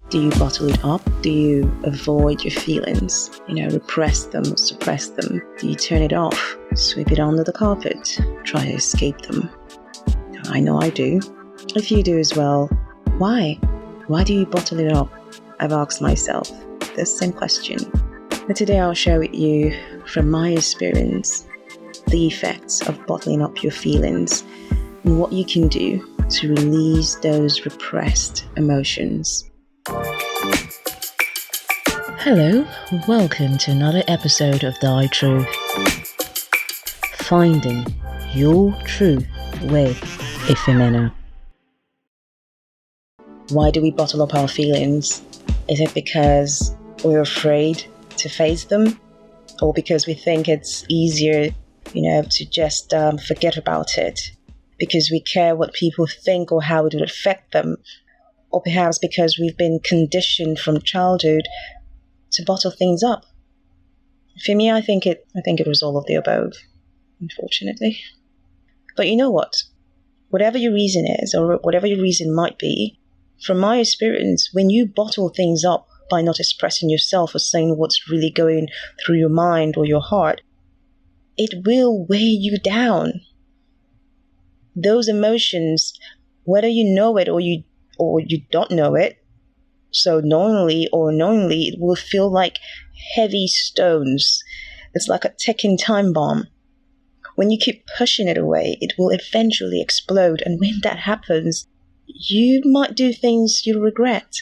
Do you bottle it up? Do you avoid your feelings? Repress them or suppress them? Do you turn it off? Sweep it under the carpet? Try to escape them? I know I do. If you do as well, why? Why do you bottle it up? I've asked myself the same question. But today I'll share with you, from my experience, the effects of bottling up your feelings and what you can do to release those repressed emotions. Hello, welcome to another episode of Thy Truth. Finding your truth with Efemena. Why do we bottle up our feelings? Is it because we're afraid to face them? Or because we think it's easier, to just forget about it? Because we care what people think or how it will affect them? Or perhaps because we've been conditioned from childhood to bottle things up? For me, I think it was all of the above, unfortunately. But you know what? Whatever your reason is, or whatever your reason might be, from my experience, when you bottle things up by not expressing yourself or saying what's really going through your mind or your heart, it will weigh you down. Those emotions, whether you know it or you don't know it, so knowingly or unknowingly, it will feel like heavy stones. It's like a ticking time bomb. When you keep pushing it away, it will eventually explode. And when that happens, you might do things you'll regret.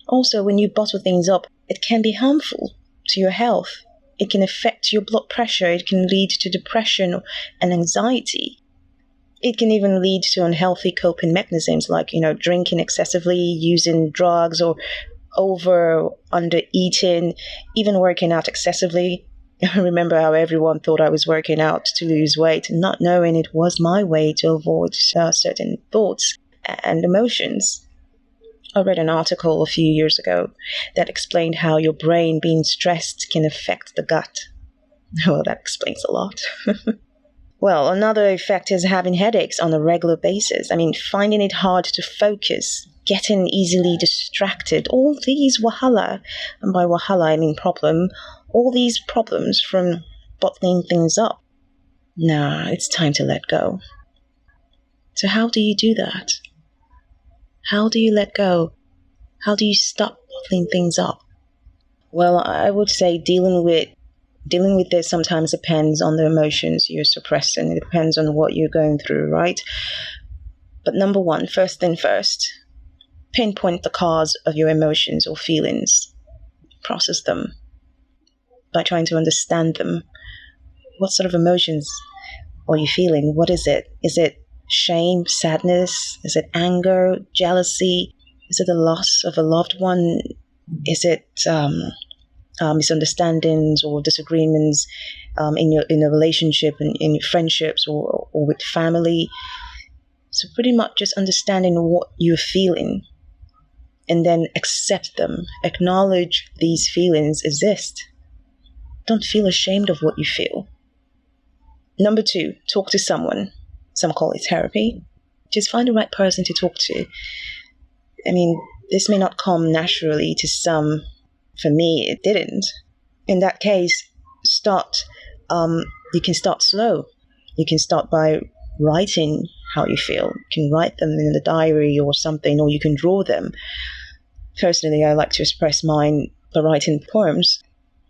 Also, when you bottle things up, it can be harmful to your health. It can affect your blood pressure. It can lead to depression and anxiety. It can even lead to unhealthy coping mechanisms like, drinking excessively, using drugs, or under eating, even working out excessively. I remember how everyone thought I was working out to lose weight, not knowing it was my way to avoid certain thoughts and emotions. I read an article a few years ago that explained how your brain being stressed can affect the gut. Well, that explains a lot. Well, another effect is having headaches on a regular basis. Finding it hard to focus, getting easily distracted, all these wahala, and by wahala I mean problem, all these problems from bottling things up. Nah, it's time to let go. So how do you do that? How do you let go? How do you stop bottling things up? Well, I would say dealing with this sometimes depends on the emotions you're suppressing. It depends on what you're going through, right? But number one, first thing first, pinpoint the cause of your emotions or feelings. Process them by trying to understand them. What sort of emotions are you feeling? What is it? Is it shame, sadness? Is it anger, jealousy? Is it the loss of a loved one? Is it misunderstandings or disagreements in a relationship, in your friendships or with family? So pretty much just understanding what you're feeling and then accept them. Acknowledge these feelings exist. Don't feel ashamed of what you feel. Number two, talk to someone. Some call it therapy. Just find the right person to talk to. This may not come naturally to some. For me, it didn't. In that case, you can start slow. You can start by writing how you feel. You can write them in a diary or something, or you can draw them. Personally, I like to express mine by writing poems.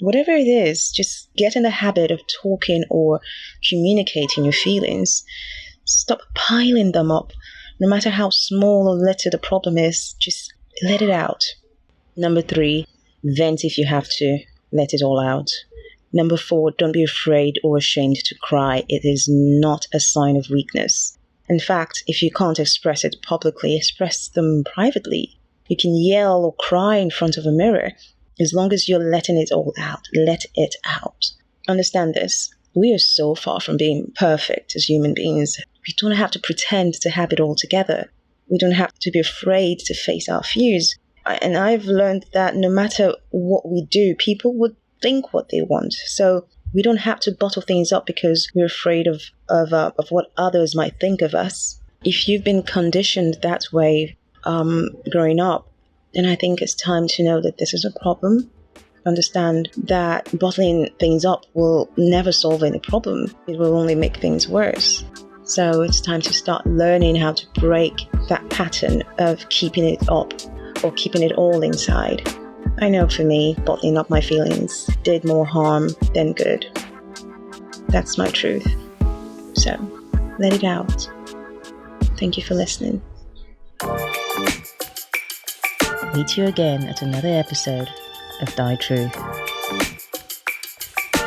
Whatever it is, just get in the habit of talking or communicating your feelings. Stop piling them up. No matter how small or little the problem is, just let it out. Number three, vent if you have to. Let it all out. Number four, don't be afraid or ashamed to cry. It is not a sign of weakness. In fact, if you can't express it publicly, express them privately. You can yell or cry in front of a mirror. As long as you're letting it all out, let it out. Understand this. We are so far from being perfect as human beings. We don't have to pretend to have it all together. We don't have to be afraid to face our fears. And I've learned that no matter what we do, people would think what they want. So we don't have to bottle things up because we're afraid of what others might think of us. If you've been conditioned that way growing up, And I think it's time to know that this is a problem. Understand that bottling things up will never solve any problem. It will only make things worse. So it's time to start learning how to break that pattern of keeping it up or keeping it all inside. I know for me, bottling up my feelings did more harm than good. That's my truth. So let it out. Thank you for listening. Meet you again at another episode of Thy Truth.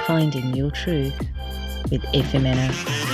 Finding Your Truth with Efemena.